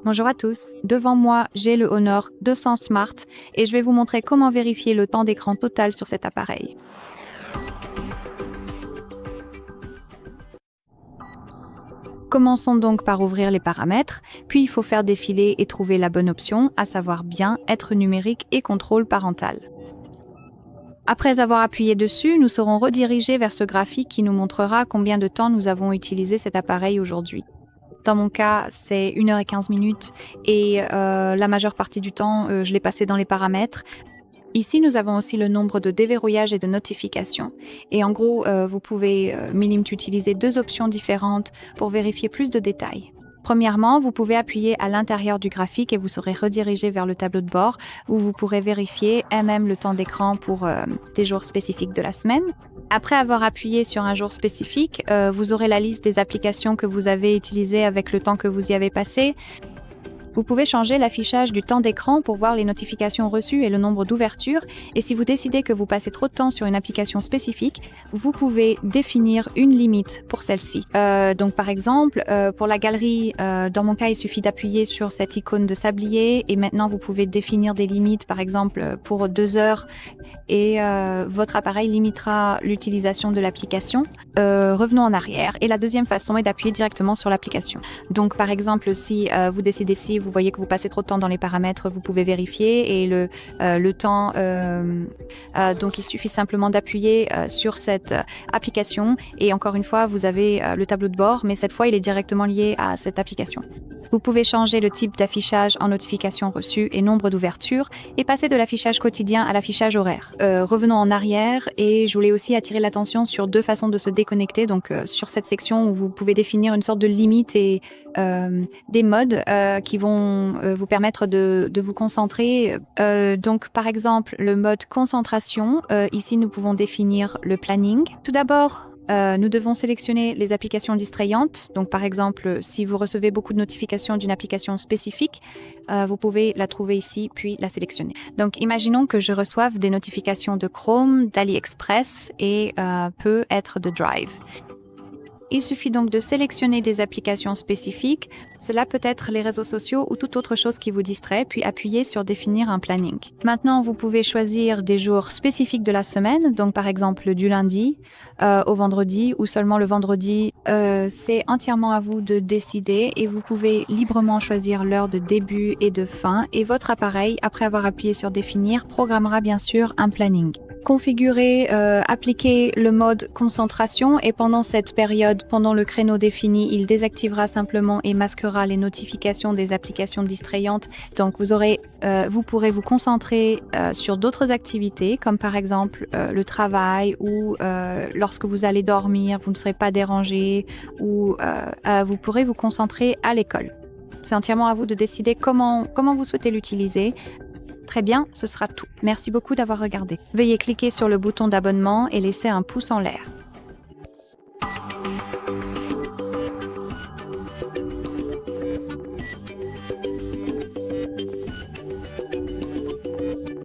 Bonjour à tous, devant moi j'ai le Honor 200 Smart et je vais vous montrer comment vérifier le temps d'écran total sur cet appareil. Commençons donc par ouvrir les paramètres, puis il faut faire défiler et trouver la bonne option, à savoir bien, être numérique et contrôle parental. Après avoir appuyé dessus, nous serons redirigés vers ce graphique qui nous montrera combien de temps nous avons utilisé cet appareil aujourd'hui. Dans mon cas, c'est 1h15 et la majeure partie du temps, je l'ai passé dans les paramètres. Ici, nous avons aussi le nombre de déverrouillages et de notifications. Et en gros, vous pouvez utiliser deux options différentes pour vérifier plus de détails. Premièrement, vous pouvez appuyer à l'intérieur du graphique et vous serez redirigé vers le tableau de bord où vous pourrez vérifier même le temps d'écran pour des jours spécifiques de la semaine. Après avoir appuyé sur un jour spécifique, vous aurez la liste des applications que vous avez utilisées avec le temps que vous y avez passé. Vous pouvez changer l'affichage du temps d'écran pour voir les notifications reçues et le nombre d'ouvertures. Et si vous décidez que vous passez trop de temps sur une application spécifique, vous pouvez définir une limite pour celle-ci. Donc par exemple, pour la galerie, dans mon cas, il suffit d'appuyer sur cette icône de sablier et maintenant vous pouvez définir des limites, par exemple pour 2 heures et votre appareil limitera l'utilisation de l'application. Revenons en arrière et la deuxième façon est d'appuyer directement sur l'application. Donc par exemple, si vous décidez, si vous voyez que vous passez trop de temps dans les paramètres, vous pouvez vérifier et le temps, donc il suffit simplement d'appuyer sur cette application et encore une fois, vous avez le tableau de bord, mais cette fois, il est directement lié à cette application. Vous pouvez changer le type d'affichage en notifications reçues et nombre d'ouvertures et passer de l'affichage quotidien à l'affichage horaire. Revenons en arrière et je voulais aussi attirer l'attention sur deux façons de se déconnecter. Donc sur cette section où vous pouvez définir une sorte de limite et des modes qui vont vous permettre de vous concentrer. Donc par exemple le mode concentration, ici nous pouvons définir le planning. Tout d'abord, nous devons sélectionner les applications distrayantes. Donc, par exemple, si vous recevez beaucoup de notifications d'une application spécifique, vous pouvez la trouver ici, puis la sélectionner. Donc, imaginons que je reçoive des notifications de Chrome, d'AliExpress et peut être de Drive. Il suffit donc de sélectionner des applications spécifiques. Cela peut être les réseaux sociaux ou toute autre chose qui vous distrait, puis appuyer sur définir un planning. Maintenant, vous pouvez choisir des jours spécifiques de la semaine, donc par exemple du lundi au vendredi ou seulement le vendredi. C'est entièrement à vous de décider et vous pouvez librement choisir l'heure de début et de fin et votre appareil, après avoir appuyé sur définir, programmera bien sûr un planning. Configurer, appliquer le mode concentration et pendant cette période, pendant le créneau défini, il désactivera simplement et masquera les notifications des applications distrayantes. Donc vous pourrez vous concentrer sur d'autres activités comme par exemple le travail ou lorsque vous allez dormir, vous ne serez pas dérangé ou vous pourrez vous concentrer à l'école. C'est entièrement à vous de décider comment vous souhaitez l'utiliser. Très bien, ce sera tout. Merci beaucoup d'avoir regardé. Veuillez cliquer sur le bouton d'abonnement et laisser un pouce en l'air.